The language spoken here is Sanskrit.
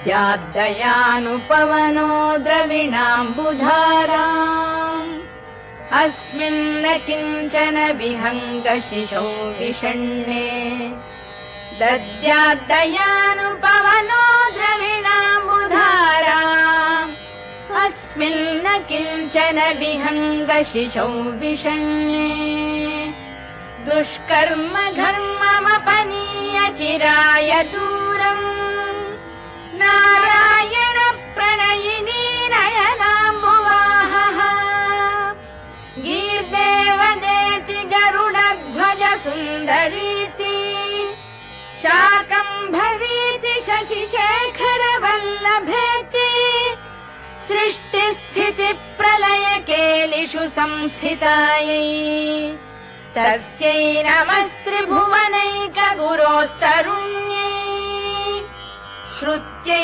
दद्याद्दयानुपवनो द्रविणाम्बुधाराम् अस्मिन्न किञ्चन विहङ्गशिशौ विषण्णे दद्याद्दयानुपवनो द्रविणाम्बुधाराम् अस्मिन्न किञ्चन विहङ्गशिशौ विषण्णे दुष्कर्म घर्ममपनीय चिराय दूरम् नारायण प्रणयिनी नयनाम्बुवाहः गीर्देवदेति गरुडध्वज सुन्दरीति शाकम्भरीति शशिशेखर वल्लभेति सृष्टिस्थिति प्रलय केलिषु संस्थितायै तस्यै नमस्त्रिभुवनैक गुरोस्तरुण्यै श्रुत्यै